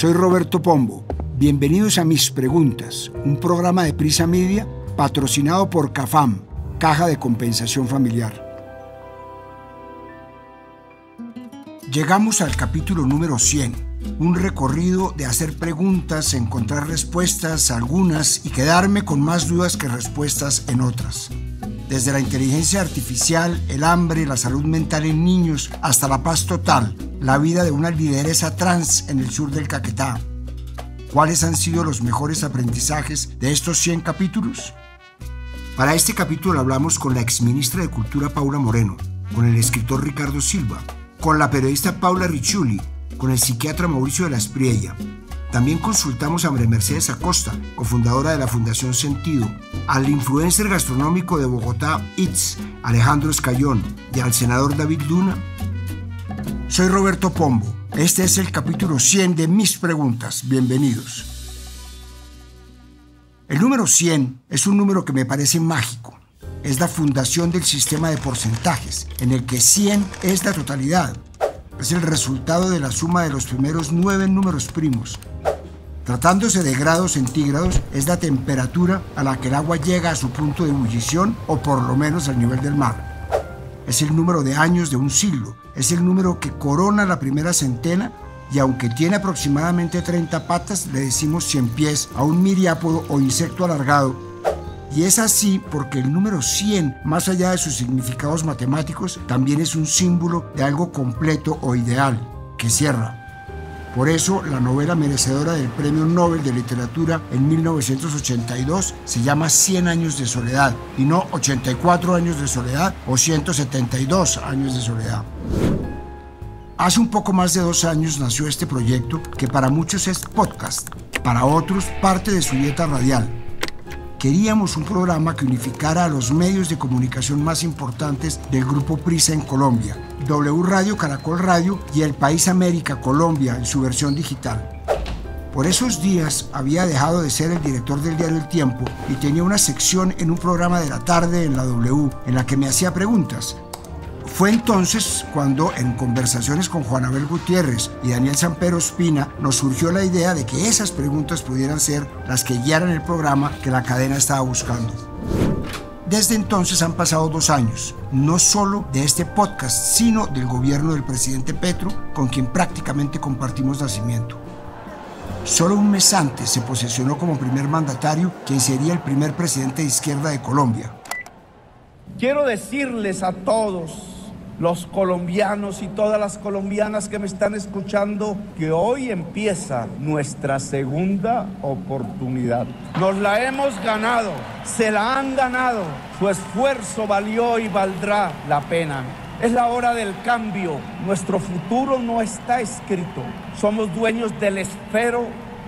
Soy Roberto Pombo. Bienvenidos a Mis Preguntas, un programa de Prisa Media patrocinado por CAFAM, Caja de Compensación Familiar. Llegamos al capítulo número 100, un recorrido de hacer preguntas, encontrar respuestas a algunas y quedarme con más dudas que respuestas en otras. Desde la inteligencia artificial, el hambre, la salud mental en niños, hasta la paz total, la vida de una lideresa trans en el sur del Caquetá. ¿Cuáles han sido los mejores aprendizajes de estos 100 capítulos? Para este capítulo hablamos con la exministra de Cultura Paula Moreno, con el escritor Ricardo Silva, con la periodista Paula Ricciuli, con el psiquiatra Mauricio de la Espriella. También consultamos a María Mercedes Acosta, cofundadora de la Fundación Sentido, al influencer gastronómico de Bogotá, It's, Alejandro Escayón, y al senador David Luna. Soy Roberto Pombo. Este es el capítulo 100 de Mis Preguntas. Bienvenidos. El número 100 es un número que me parece mágico. Es la fundación del sistema de porcentajes, en el que 100 es la totalidad. Es el resultado de la suma de los primeros 9 números primos. Tratándose de grados centígrados, es la temperatura a la que el agua llega a su punto de ebullición o por lo menos al nivel del mar. Es el número de años de un siglo. Es el número que corona la primera centena y aunque tiene aproximadamente 30 patas, le decimos 100 pies a un miriápodo o insecto alargado. Y es así porque el número 100, más allá de sus significados matemáticos, también es un símbolo de algo completo o ideal, que cierra. Por eso, la novela merecedora del Premio Nobel de Literatura en 1982 se llama 100 años de soledad, y no 84 años de soledad o 172 años de soledad. Hace un poco más de 2 años nació este proyecto, que para muchos es podcast, para otros parte de su dieta radial. Queríamos un programa que unificara a los medios de comunicación más importantes del Grupo Prisa en Colombia, W Radio, Caracol Radio y El País América Colombia en su versión digital. Por esos días había dejado de ser el director del diario El Tiempo y tenía una sección en un programa de la tarde en la W en la que me hacía preguntas. Fue entonces cuando, en conversaciones con Juan Abel Gutiérrez y Daniel Sampero Espina, nos surgió la idea de que esas preguntas pudieran ser las que guiaran el programa que la cadena estaba buscando. Desde entonces han pasado 2 años, no solo de este podcast, sino del gobierno del presidente Petro, con quien prácticamente compartimos nacimiento. Solo un mes antes se posesionó como primer mandatario quien sería el primer presidente de izquierda de Colombia. Quiero decirles a todos los colombianos y todas las colombianas que me están escuchando que hoy empieza nuestra segunda oportunidad. Nos la hemos ganado, se la han ganado, su esfuerzo valió y valdrá la pena. Es la hora del cambio, nuestro futuro no está escrito, somos dueños del esfero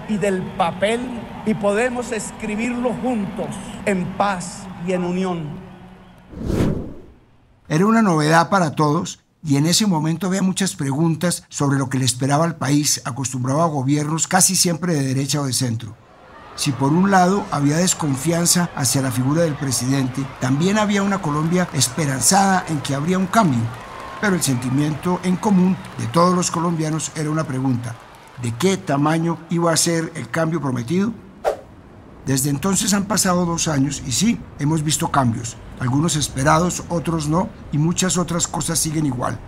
y del papel y podemos escribirlo juntos, en paz y en unión. Era una novedad para todos y en ese momento había muchas preguntas sobre lo que le esperaba al país, acostumbrado a gobiernos casi siempre de derecha o de centro. Si por un lado había desconfianza hacia la figura del presidente, también había una Colombia esperanzada en que habría un cambio. Pero el sentimiento en común de todos los colombianos era una pregunta: ¿de qué tamaño iba a ser el cambio prometido? Desde entonces han pasado 2 años y sí, hemos visto cambios, algunos esperados, otros no, y muchas otras cosas siguen igual.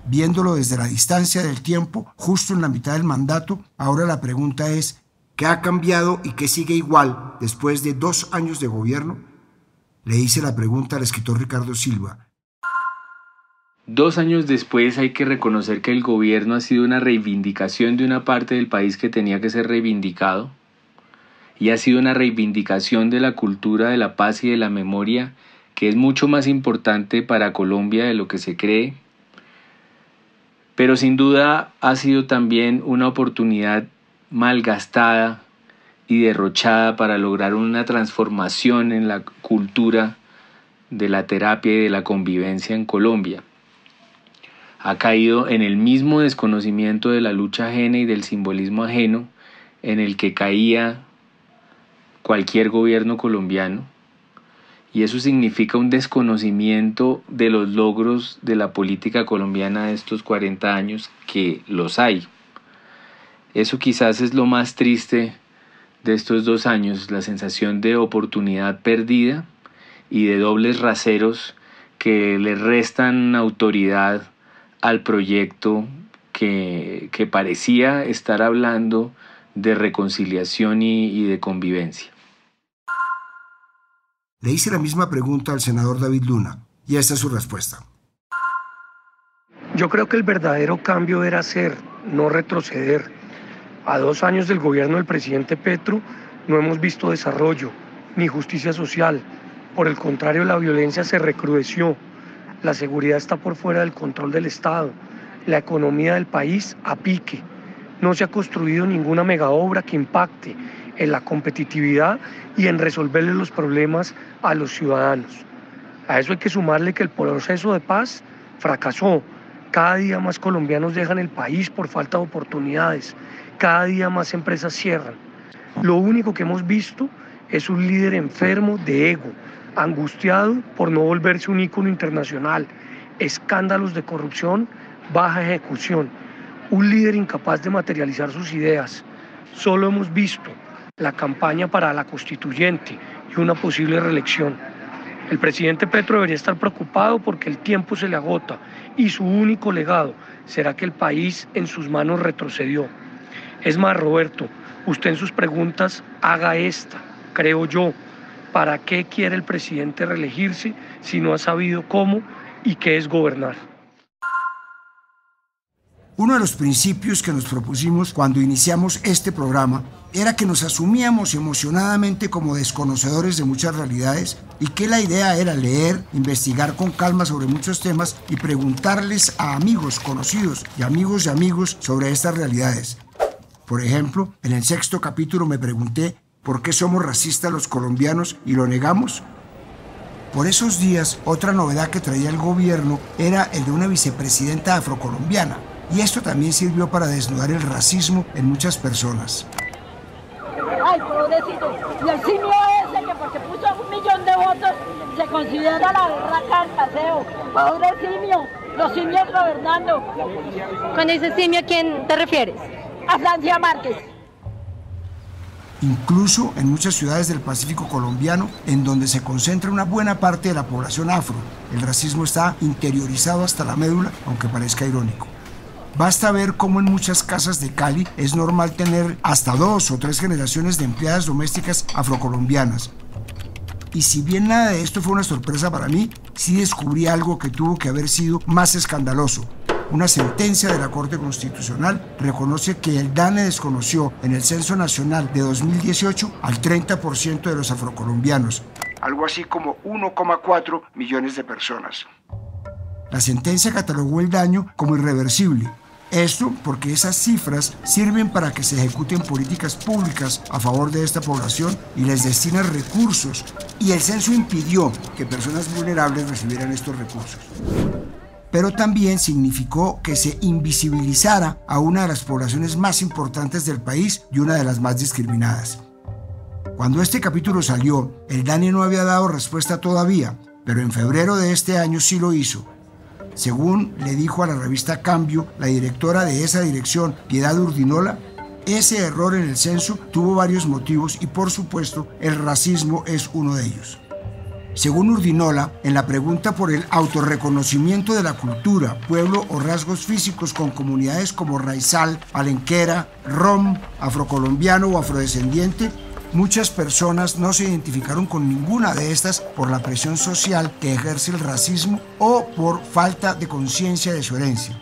Viéndolo desde la distancia del tiempo, justo en la mitad del mandato, ahora la pregunta es: ¿qué ha cambiado y qué sigue igual después de 2 años de gobierno? Le hice la pregunta al escritor Ricardo Silva. 2 años después hay que reconocer que el gobierno ha sido una reivindicación de una parte del país que tenía que ser reivindicado. Y ha sido una reivindicación de la cultura de la paz y de la memoria que es mucho más importante para Colombia de lo que se cree. Pero sin duda ha sido también una oportunidad malgastada y derrochada para lograr una transformación en la cultura de la terapia y de la convivencia en Colombia. Ha caído en el mismo desconocimiento de la lucha ajena y del simbolismo ajeno en el que caía cualquier gobierno colombiano, y eso significa un desconocimiento de los logros de la política colombiana de estos 40 años, que los hay. Eso quizás es lo más triste de estos 2 años, la sensación de oportunidad perdida y de dobles raseros que le restan autoridad al proyecto que parecía estar hablando de reconciliación y de convivencia. Le hice la misma pregunta al senador David Luna y esta es su respuesta. Yo creo que el verdadero cambio era hacer, no retroceder. A 2 años del gobierno del presidente Petro no hemos visto desarrollo ni justicia social. Por el contrario, la violencia se recrudeció, la seguridad está por fuera del control del Estado, la economía del país a pique. No se ha construido ninguna megaobra que impacte en la competitividad y en resolverle los problemas a los ciudadanos. A eso hay que sumarle que el proceso de paz fracasó. Cada día más colombianos dejan el país por falta de oportunidades. Cada día más empresas cierran. Lo único que hemos visto es un líder enfermo de ego, angustiado por no volverse un ícono internacional, escándalos de corrupción, baja ejecución, un líder incapaz de materializar sus ideas. Solo hemos visto la campaña para la constituyente y una posible reelección. El presidente Petro debería estar preocupado porque el tiempo se le agota y su único legado será que el país en sus manos retrocedió. Es más, Roberto, usted en sus preguntas haga esta, creo yo. ¿Para qué quiere el presidente reelegirse si no ha sabido cómo y qué es gobernar? Uno de los principios que nos propusimos cuando iniciamos este programa era que nos asumíamos emocionadamente como desconocedores de muchas realidades y que la idea era leer, investigar con calma sobre muchos temas y preguntarles a amigos conocidos y amigos sobre estas realidades. Por ejemplo, en el 6º capítulo me pregunté ¿por qué somos racistas los colombianos y lo negamos? Por esos días, otra novedad que traía el gobierno era el de una vicepresidenta afrocolombiana. Y esto también sirvió para desnudar el racismo en muchas personas. Ay, pobrecito. Y el simio ese que porque puso 1 millón de votos se considera la berraca del paseo. Pobre simio. Los simios gobernando. Cuando dices simio, ¿a quién te refieres? A Francia Márquez. Incluso en muchas ciudades del Pacífico colombiano, en donde se concentra una buena parte de la población afro, el racismo está interiorizado hasta la médula, aunque parezca irónico. Basta ver cómo en muchas casas de Cali es normal tener hasta 2 o 3 generaciones de empleadas domésticas afrocolombianas. Y si bien nada de esto fue una sorpresa para mí, sí descubrí algo que tuvo que haber sido más escandaloso. Una sentencia de la Corte Constitucional reconoce que el DANE desconoció en el Censo Nacional de 2018 al 30% de los afrocolombianos, algo así como 1,4 millones de personas. La sentencia catalogó el daño como irreversible. Esto porque esas cifras sirven para que se ejecuten políticas públicas a favor de esta población y les destinan recursos, y el censo impidió que personas vulnerables recibieran estos recursos. Pero también significó que se invisibilizara a una de las poblaciones más importantes del país y una de las más discriminadas. Cuando este capítulo salió, el DANE no había dado respuesta todavía, pero en febrero de este año sí lo hizo. Según le dijo a la revista Cambio, la directora de esa dirección, Piedad Urdinola, ese error en el censo tuvo varios motivos y, por supuesto, el racismo es uno de ellos. Según Urdinola, en la pregunta por el autorreconocimiento de la cultura, pueblo o rasgos físicos con comunidades como raizal, palenquera, rom, afrocolombiano o afrodescendiente, muchas personas no se identificaron con ninguna de estas por la presión social que ejerce el racismo o por falta de conciencia de su herencia.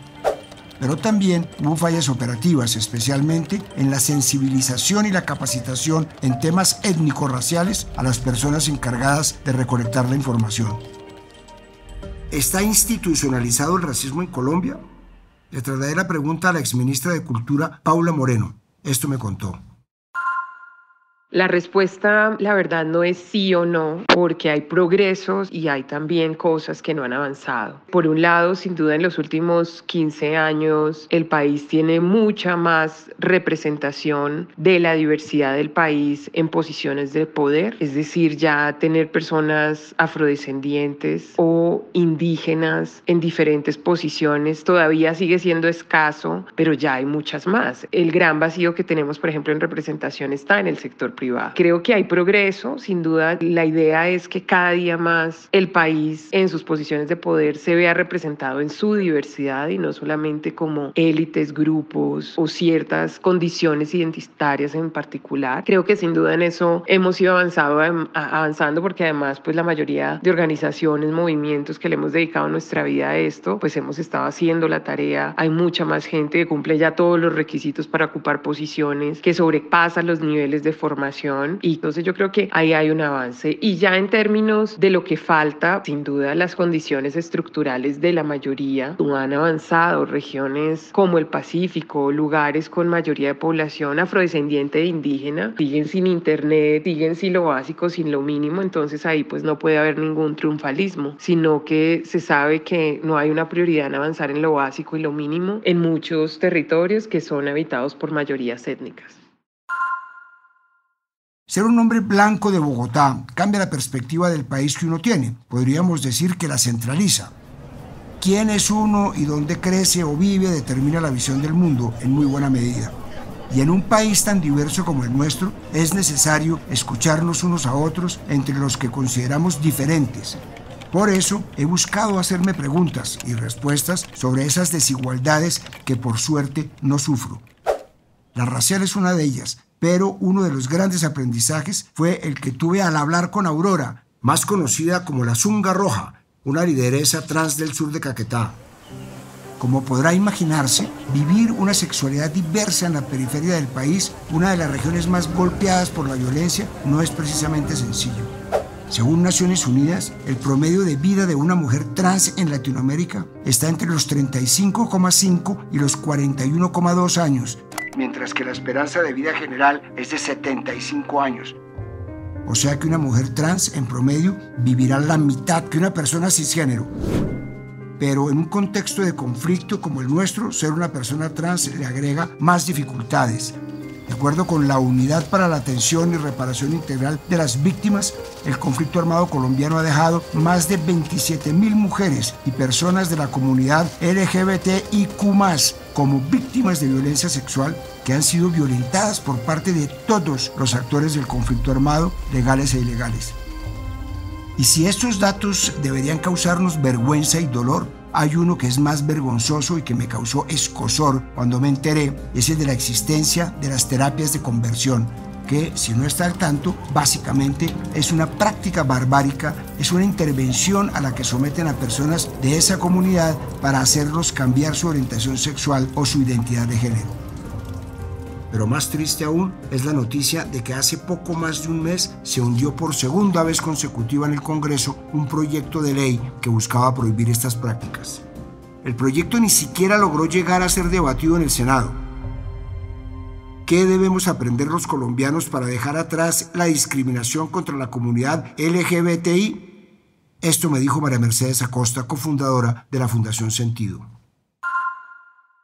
Pero también hubo fallas operativas, especialmente en la sensibilización y la capacitación en temas étnico-raciales a las personas encargadas de recolectar la información. ¿Está institucionalizado el racismo en Colombia? Le trasladé la pregunta a la exministra de Cultura, Paula Moreno. Esto me contó. La respuesta, la verdad, no es sí o no, porque hay progresos y hay también cosas que no han avanzado. Por un lado, sin duda, en los últimos 15 años, el país tiene mucha más representación de la diversidad del país en posiciones de poder, es decir, ya tener personas afrodescendientes o indígenas en diferentes posiciones todavía sigue siendo escaso, pero ya hay muchas más. El gran vacío que tenemos, por ejemplo, en representación está en el sector privado. Creo que hay progreso, sin duda. La idea es que cada día más el país en sus posiciones de poder se vea representado en su diversidad y no solamente como élites, grupos o ciertas condiciones identitarias en particular. Creo que sin duda en eso hemos ido avanzando porque además pues la mayoría de organizaciones, movimientos que le hemos dedicado nuestra vida a esto, pues hemos estado haciendo la tarea. Hay mucha más gente que cumple ya todos los requisitos para ocupar posiciones, que sobrepasan los niveles de formación, y entonces yo creo que ahí hay un avance. Y ya en términos de lo que falta, sin duda las condiciones estructurales de la mayoría no han avanzado. Regiones como el Pacífico, lugares con mayoría de población afrodescendiente e indígena, siguen sin internet, siguen sin lo básico, sin lo mínimo. Entonces ahí pues no puede haber ningún triunfalismo, sino que se sabe que no hay una prioridad en avanzar en lo básico y lo mínimo en muchos territorios que son habitados por mayorías étnicas. Ser un hombre blanco de Bogotá cambia la perspectiva del país que uno tiene. Podríamos decir que la centraliza. Quién es uno y dónde crece o vive determina la visión del mundo en muy buena medida. Y en un país tan diverso como el nuestro, es necesario escucharnos unos a otros entre los que consideramos diferentes. Por eso he buscado hacerme preguntas y respuestas sobre esas desigualdades que por suerte no sufro. La racial es una de ellas, pero uno de los grandes aprendizajes fue el que tuve al hablar con Aurora, más conocida como la Zunga Roja, una lideresa trans del sur de Caquetá. Como podrá imaginarse, vivir una sexualidad diversa en la periferia del país, una de las regiones más golpeadas por la violencia, no es precisamente sencillo. Según Naciones Unidas, el promedio de vida de una mujer trans en Latinoamérica está entre los 35,5 y los 41,2 años, mientras que la esperanza de vida general es de 75 años. O sea que una mujer trans en promedio vivirá la mitad que una persona cisgénero. Pero en un contexto de conflicto como el nuestro, ser una persona trans le agrega más dificultades. De acuerdo con la Unidad para la Atención y Reparación Integral de las Víctimas, el conflicto armado colombiano ha dejado más de 27.000 mujeres y personas de la comunidad LGBTIQ+, como víctimas de violencia sexual que han sido violentadas por parte de todos los actores del conflicto armado, legales e ilegales. Y si estos datos deberían causarnos vergüenza y dolor, hay uno que es más vergonzoso y que me causó escozor cuando me enteré, es el de la existencia de las terapias de conversión, que, si no está al tanto, básicamente es una práctica barbárica, es una intervención a la que someten a personas de esa comunidad para hacerlos cambiar su orientación sexual o su identidad de género. Pero más triste aún es la noticia de que hace poco más de un mes se hundió por segunda vez consecutiva en el Congreso un proyecto de ley que buscaba prohibir estas prácticas. El proyecto ni siquiera logró llegar a ser debatido en el Senado. ¿Qué debemos aprender los colombianos para dejar atrás la discriminación contra la comunidad LGBTI? Esto me dijo María Mercedes Acosta, cofundadora de la Fundación Sentido.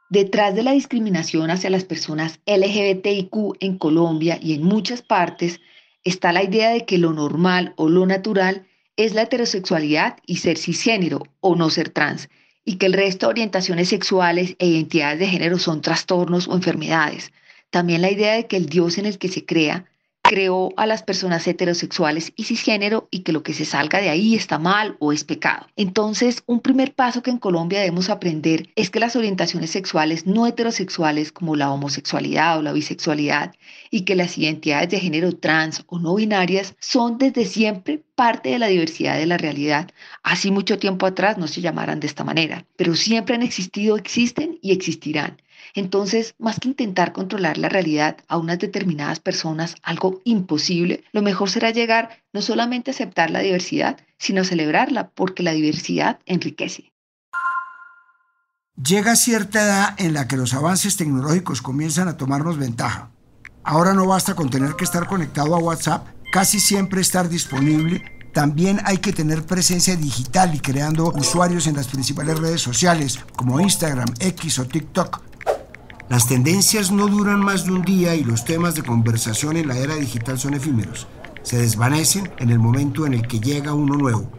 Detrás de la discriminación hacia las personas LGBTIQ en Colombia y en muchas partes está la idea de que lo normal o lo natural es la heterosexualidad y ser cisgénero o no ser trans, y que el resto de orientaciones sexuales e identidades de género son trastornos o enfermedades. También la idea de que el Dios en el que se creó a las personas heterosexuales y cisgénero y que lo que se salga de ahí está mal o es pecado. Entonces, un primer paso que en Colombia debemos aprender es que las orientaciones sexuales no heterosexuales como la homosexualidad o la bisexualidad y que las identidades de género trans o no binarias son desde siempre parte de la diversidad de la realidad. Así mucho tiempo atrás no se llamaran de esta manera, pero siempre han existido, existen y existirán. Entonces, más que intentar controlar la realidad a unas determinadas personas, algo imposible, lo mejor será llegar no solamente a aceptar la diversidad, sino a celebrarla, porque la diversidad enriquece. Llega cierta edad en la que los avances tecnológicos comienzan a tomarnos ventaja. Ahora no basta con tener que estar conectado a WhatsApp, casi siempre estar disponible. También hay que tener presencia digital y creando usuarios en las principales redes sociales como Instagram, X o TikTok. Las tendencias no duran más de un día y los temas de conversación en la era digital son efímeros. Se desvanecen en el momento en el que llega uno nuevo.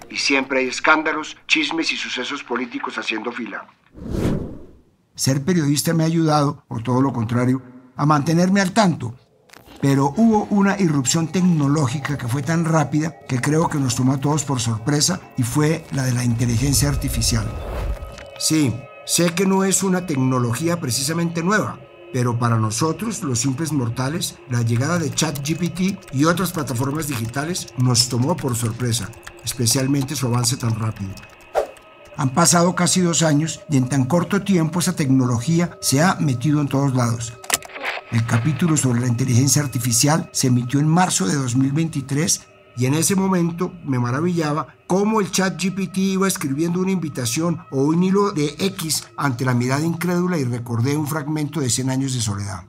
Y siempre hay escándalos, chismes y sucesos políticos haciendo fila. Ser periodista me ha ayudado, o todo lo contrario, a mantenerme al tanto. Pero hubo una irrupción tecnológica que fue tan rápida que creo que nos tomó a todos por sorpresa y fue la de la inteligencia artificial. Sí, sé que no es una tecnología precisamente nueva, pero para nosotros, los simples mortales, la llegada de ChatGPT y otras plataformas digitales nos tomó por sorpresa, especialmente su avance tan rápido. Han pasado casi 2 años y en tan corto tiempo esa tecnología se ha metido en todos lados. El capítulo sobre la inteligencia artificial se emitió en marzo de 2023 y en ese momento me maravillaba cómo el ChatGPT iba escribiendo una invitación o un hilo de X ante la mirada incrédula y recordé un fragmento de 100 años de soledad.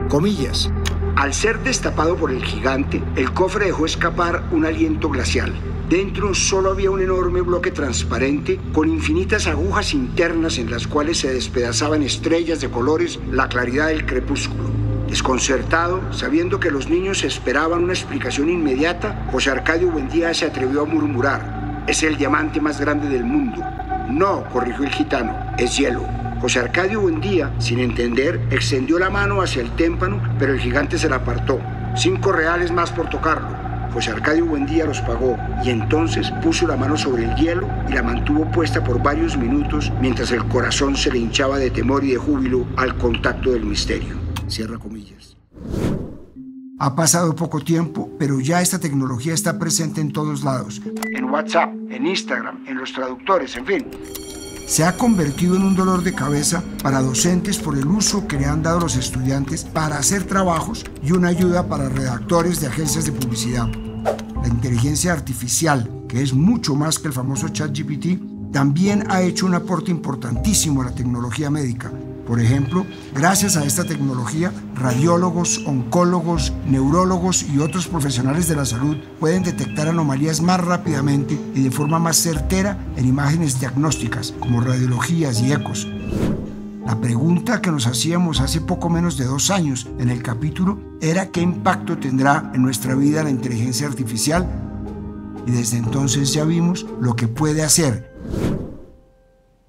Comillas. Al ser destapado por el gigante, el cofre dejó escapar un aliento glacial. Dentro solo había un enorme bloque transparente con infinitas agujas internas en las cuales se despedazaban estrellas de colores, la claridad del crepúsculo. Desconcertado, sabiendo que los niños esperaban una explicación inmediata, José Arcadio Buendía se atrevió a murmurar: «Es el diamante más grande del mundo». «No», corrigió el gitano, «es hielo». José Arcadio Buendía, sin entender, extendió la mano hacia el témpano, pero el gigante se la apartó. 5 reales más por tocarlo. José Arcadio Buendía los pagó y entonces puso la mano sobre el hielo y la mantuvo puesta por varios minutos mientras el corazón se le hinchaba de temor y de júbilo al contacto del misterio. Cierra comillas. Ha pasado poco tiempo, pero ya esta tecnología está presente en todos lados. En WhatsApp, en Instagram, en los traductores, en fin. Se ha convertido en un dolor de cabeza para docentes por el uso que le han dado los estudiantes para hacer trabajos y una ayuda para redactores de agencias de publicidad. La inteligencia artificial, que es mucho más que el famoso ChatGPT, también ha hecho un aporte importantísimo a la tecnología médica. Por ejemplo, gracias a esta tecnología, radiólogos, oncólogos, neurólogos y otros profesionales de la salud pueden detectar anomalías más rápidamente y de forma más certera en imágenes diagnósticas, como radiologías y ecos. La pregunta que nos hacíamos hace poco menos de 2 años en el capítulo era qué impacto tendrá en nuestra vida la inteligencia artificial, y desde entonces ya vimos lo que puede hacer.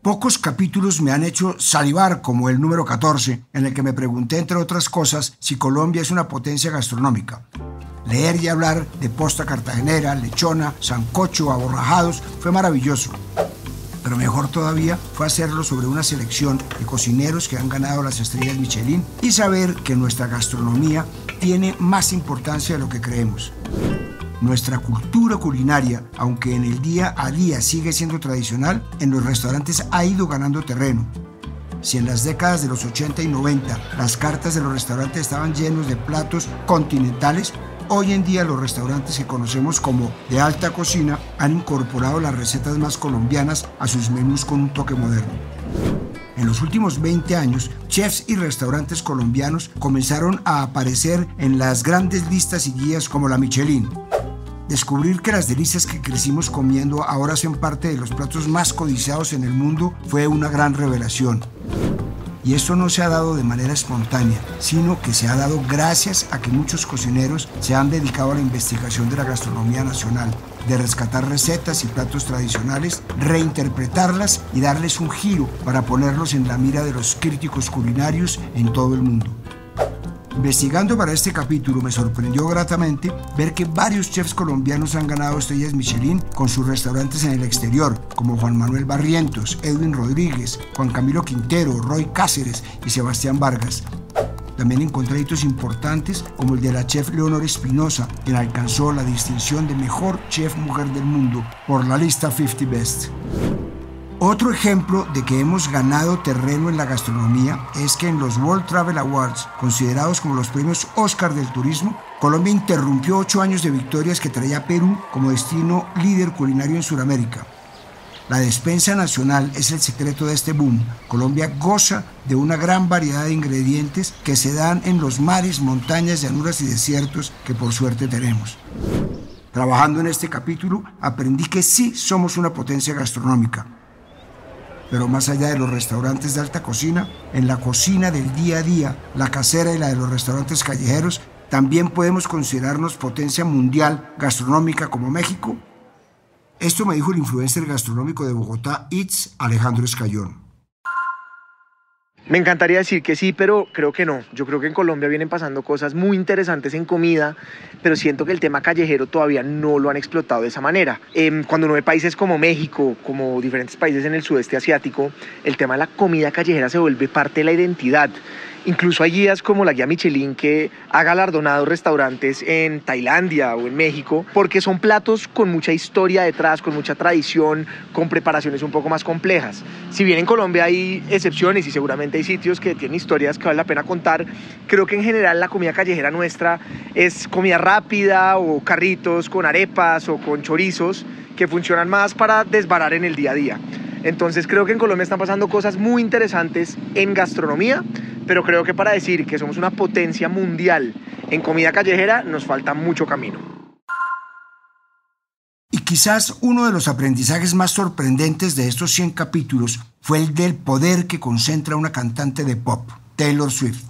Pocos capítulos me han hecho salivar como el número 14, en el que me pregunté, entre otras cosas, si Colombia es una potencia gastronómica. Leer y hablar de posta cartagenera, lechona, sancocho, aborrajados fue maravilloso. Pero mejor todavía fue hacerlo sobre una selección de cocineros que han ganado las estrellas Michelin y saber que nuestra gastronomía tiene más importancia de lo que creemos. Nuestra cultura culinaria, aunque en el día a día sigue siendo tradicional, en los restaurantes ha ido ganando terreno. Si en las décadas de los 80 y 90 las cartas de los restaurantes estaban llenos de platos continentales, hoy en día los restaurantes que conocemos como de alta cocina han incorporado las recetas más colombianas a sus menús con un toque moderno. En los últimos 20 años, chefs y restaurantes colombianos comenzaron a aparecer en las grandes listas y guías como la Michelin. Descubrir que las delicias que crecimos comiendo ahora son parte de los platos más codiciados en el mundo fue una gran revelación. Y esto no se ha dado de manera espontánea, sino que se ha dado gracias a que muchos cocineros se han dedicado a la investigación de la gastronomía nacional, de rescatar recetas y platos tradicionales, reinterpretarlas y darles un giro para ponerlos en la mira de los críticos culinarios en todo el mundo. Investigando para este capítulo me sorprendió gratamente ver que varios chefs colombianos han ganado estrellas Michelin con sus restaurantes en el exterior, como Juan Manuel Barrientos, Edwin Rodríguez, Juan Camilo Quintero, Roy Cáceres y Sebastián Vargas. También encontré hitos importantes como el de la chef Leonor Espinosa, quien alcanzó la distinción de mejor chef mujer del mundo por la lista 50 Best. Otro ejemplo de que hemos ganado terreno en la gastronomía es que en los World Travel Awards, considerados como los premios Oscar del turismo, Colombia interrumpió 8 años de victorias que traía Perú como destino líder culinario en Sudamérica. La despensa nacional es el secreto de este boom. Colombia goza de una gran variedad de ingredientes que se dan en los mares, montañas, llanuras y desiertos que por suerte tenemos. Trabajando en este capítulo, aprendí que sí somos una potencia gastronómica. Pero más allá de los restaurantes de alta cocina, en la cocina del día a día, la casera y la de los restaurantes callejeros, también podemos considerarnos potencia mundial gastronómica como México. Esto me dijo el influencer gastronómico de Bogotá, Eats, Alejandro Escayón. Me encantaría decir que sí, pero creo que no. Yo creo que en Colombia vienen pasando cosas muy interesantes en comida, pero siento que el tema callejero todavía no lo han explotado de esa manera. Cuando uno ve países como México, como diferentes países en el sudeste asiático, el tema de la comida callejera se vuelve parte de la identidad. Incluso hay guías como la guía Michelin que ha galardonado restaurantes en Tailandia o en México porque son platos con mucha historia detrás, con mucha tradición, con preparaciones un poco más complejas. Si bien en Colombia hay excepciones y seguramente hay sitios que tienen historias que vale la pena contar, creo que en general la comida callejera nuestra es comida rápida o carritos con arepas o con chorizos que funcionan más para desbarar en el día a día. Entonces creo que en Colombia están pasando cosas muy interesantes en gastronomía, pero creo que para decir que somos una potencia mundial en comida callejera nos falta mucho camino. Y quizás uno de los aprendizajes más sorprendentes de estos 100 capítulos fue el del poder que concentra una cantante de pop, Taylor Swift.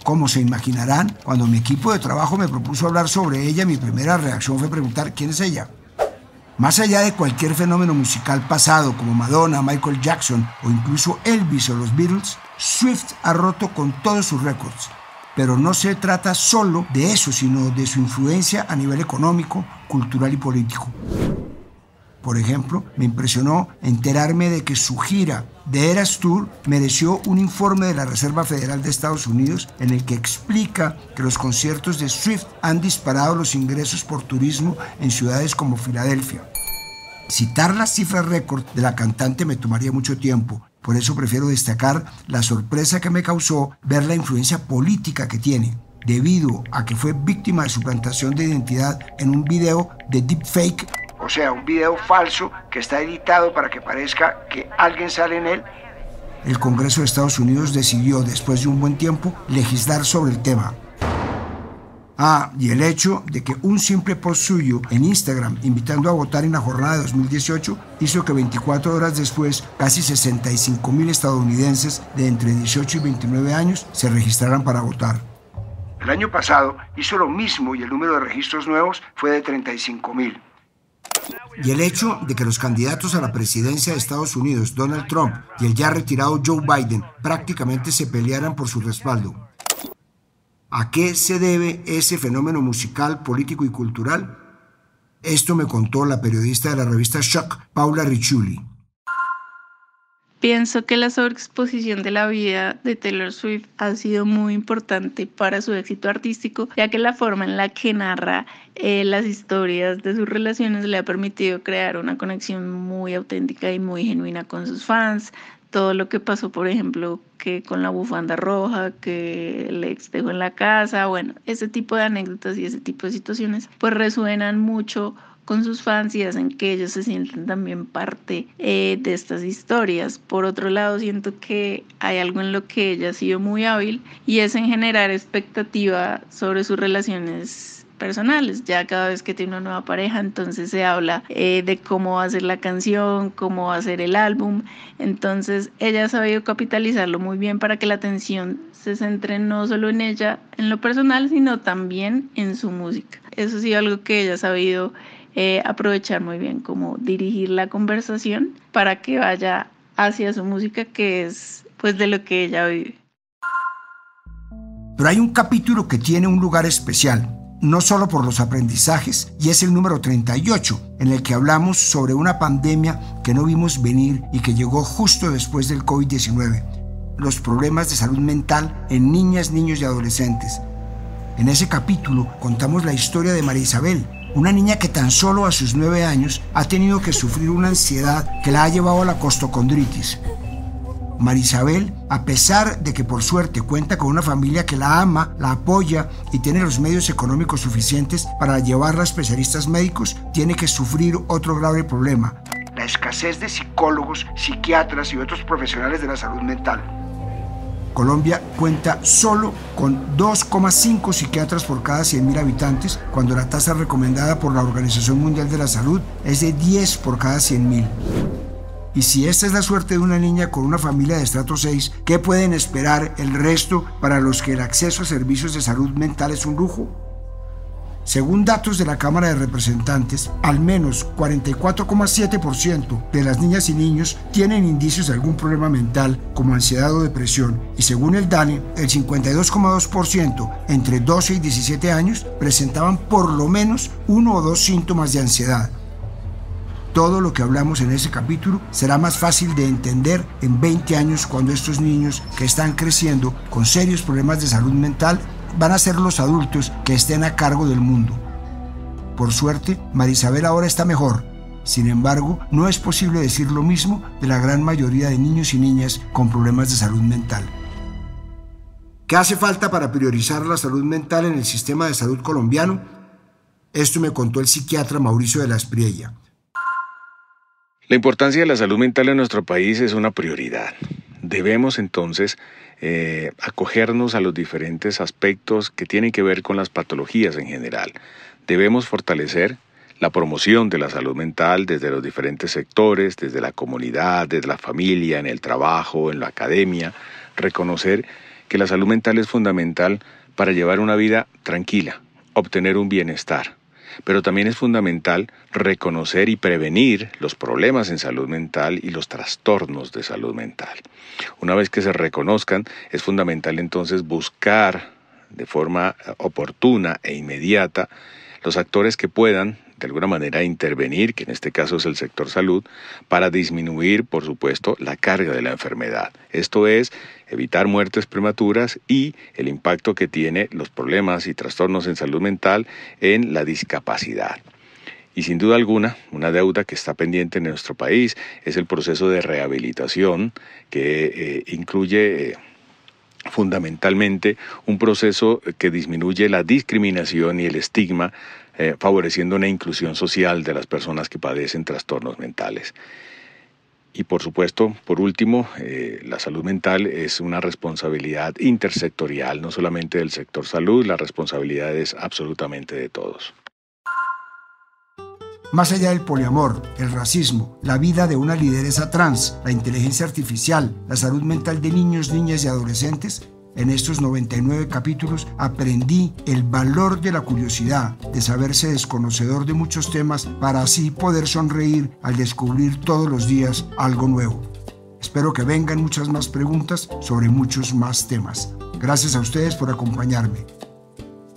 Como se imaginarán, cuando mi equipo de trabajo me propuso hablar sobre ella, mi primera reacción fue preguntar ¿quién es ella? Más allá de cualquier fenómeno musical pasado como Madonna, Michael Jackson o incluso Elvis o los Beatles, Swift ha roto con todos sus récords. Pero no se trata solo de eso, sino de su influencia a nivel económico, cultural y político. Por ejemplo, me impresionó enterarme de que su gira de Eras Tour mereció un informe de la Reserva Federal de Estados Unidos en el que explica que los conciertos de Swift han disparado los ingresos por turismo en ciudades como Filadelfia. Citar las cifras récord de la cantante me tomaría mucho tiempo, por eso prefiero destacar la sorpresa que me causó ver la influencia política que tiene, debido a que fue víctima de suplantación de identidad en un video de deepfake. O sea, un video falso que está editado para que parezca que alguien sale en él. El Congreso de Estados Unidos decidió, después de un buen tiempo, legislar sobre el tema. Y el hecho de que un simple post suyo en Instagram invitando a votar en la jornada de 2018 hizo que 24 horas después casi 65.000 estadounidenses de entre 18 y 29 años se registraran para votar. El año pasado hizo lo mismo y el número de registros nuevos fue de 35.000. Y el hecho de que los candidatos a la presidencia de Estados Unidos, Donald Trump y el ya retirado Joe Biden, prácticamente se pelearan por su respaldo. ¿A qué se debe ese fenómeno musical, político y cultural? Esto me contó la periodista de la revista Shock, Paula Riccioli. Pienso que la sobreexposición de la vida de Taylor Swift ha sido muy importante para su éxito artístico, ya que la forma en la que narra las historias de sus relaciones le ha permitido crear una conexión muy auténtica y muy genuina con sus fans. Todo lo que pasó, por ejemplo, que con la bufanda roja, que el ex dejó en la casa, bueno, ese tipo de anécdotas y ese tipo de situaciones pues resuenan mucho con sus fans y hacen que ellos se sientan también parte de estas historias. Por otro lado, siento que hay algo en lo que ella ha sido muy hábil y es en generar expectativa sobre sus relaciones personales. Ya cada vez que tiene una nueva pareja, entonces se habla de cómo va a ser la canción, cómo va a ser el álbum. Entonces ella ha sabido capitalizarlo muy bien para que la atención se centre no solo en ella, en lo personal, sino también en su música. Eso ha sido algo que ella ha sabido aprovechar muy bien, como dirigir la conversación para que vaya hacia su música, que es pues de lo que ella vive. Pero hay un capítulo que tiene un lugar especial, no solo por los aprendizajes, y es el número 38, en el que hablamos sobre una pandemia que no vimos venir y que llegó justo después del COVID-19, los problemas de salud mental en niñas, niños y adolescentes. En ese capítulo contamos la historia de María Isabel, una niña que tan solo a sus 9 años ha tenido que sufrir una ansiedad que la ha llevado a la costocondritis. María Isabel, a pesar de que por suerte cuenta con una familia que la ama, la apoya y tiene los medios económicos suficientes para llevarla a especialistas médicos, tiene que sufrir otro grave problema: la escasez de psicólogos, psiquiatras y otros profesionales de la salud mental. Colombia cuenta solo con 2,5 psiquiatras por cada 100.000 habitantes, cuando la tasa recomendada por la Organización Mundial de la Salud es de 10 por cada 100.000. Y si esta es la suerte de una niña con una familia de estrato 6, ¿qué pueden esperar el resto para los que el acceso a servicios de salud mental es un lujo? Según datos de la Cámara de Representantes, al menos 44,7% de las niñas y niños tienen indicios de algún problema mental como ansiedad o depresión, y según el DANE, el 52,2% entre 12 y 17 años presentaban por lo menos 1 o 2 síntomas de ansiedad. Todo lo que hablamos en ese capítulo será más fácil de entender en 20 años, cuando estos niños que están creciendo con serios problemas de salud mental van a ser los adultos que estén a cargo del mundo. Por suerte, María Isabel ahora está mejor. Sin embargo, no es posible decir lo mismo de la gran mayoría de niños y niñas con problemas de salud mental. ¿Qué hace falta para priorizar la salud mental en el sistema de salud colombiano? Esto me contó el psiquiatra Mauricio de la Espriella. La importancia de la salud mental en nuestro país es una prioridad. Debemos entonces acogernos a los diferentes aspectos que tienen que ver con las patologías en general. Debemos fortalecer la promoción de la salud mental desde los diferentes sectores, desde la comunidad, desde la familia, en el trabajo, en la academia. Reconocer que la salud mental es fundamental para llevar una vida tranquila, obtener un bienestar. Pero también es fundamental reconocer y prevenir los problemas en salud mental y los trastornos de salud mental. Una vez que se reconozcan, es fundamental entonces buscar de forma oportuna e inmediata los actores que puedan de alguna manera intervenir, que en este caso es el sector salud, para disminuir, por supuesto, la carga de la enfermedad. Esto es, evitar muertes prematuras y el impacto que tiene los problemas y trastornos en salud mental en la discapacidad. Y sin duda alguna, una deuda que está pendiente en nuestro país es el proceso de rehabilitación que incluye fundamentalmente un proceso que disminuye la discriminación y el estigma, favoreciendo una inclusión social de las personas que padecen trastornos mentales. Y por supuesto, por último, la salud mental es una responsabilidad intersectorial, no solamente del sector salud, la responsabilidad es absolutamente de todos. Más allá del poliamor, el racismo, la vida de una lideresa trans, la inteligencia artificial, la salud mental de niños, niñas y adolescentes, en estos 99 capítulos aprendí el valor de la curiosidad, de saberse desconocedor de muchos temas para así poder sonreír al descubrir todos los días algo nuevo. Espero que vengan muchas más preguntas sobre muchos más temas. Gracias a ustedes por acompañarme.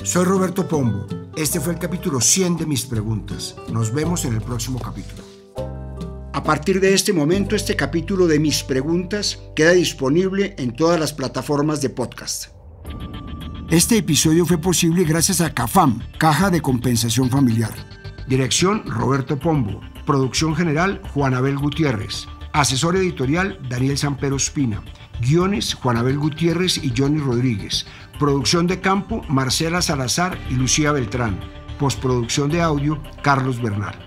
Soy Roberto Pombo. Este fue el capítulo 100 de Mis Preguntas. Nos vemos en el próximo capítulo. A partir de este momento, este capítulo de Mis Preguntas queda disponible en todas las plataformas de podcast. Este episodio fue posible gracias a CAFAM, Caja de Compensación Familiar. Dirección, Roberto Pombo. Producción general, Juan Abel Gutiérrez. Asesor editorial, Daniel Sampero Espina. Guiones, Juan Abel Gutiérrez y Johnny Rodríguez. Producción de campo, Marcela Salazar y Lucía Beltrán. Postproducción de audio, Carlos Bernal.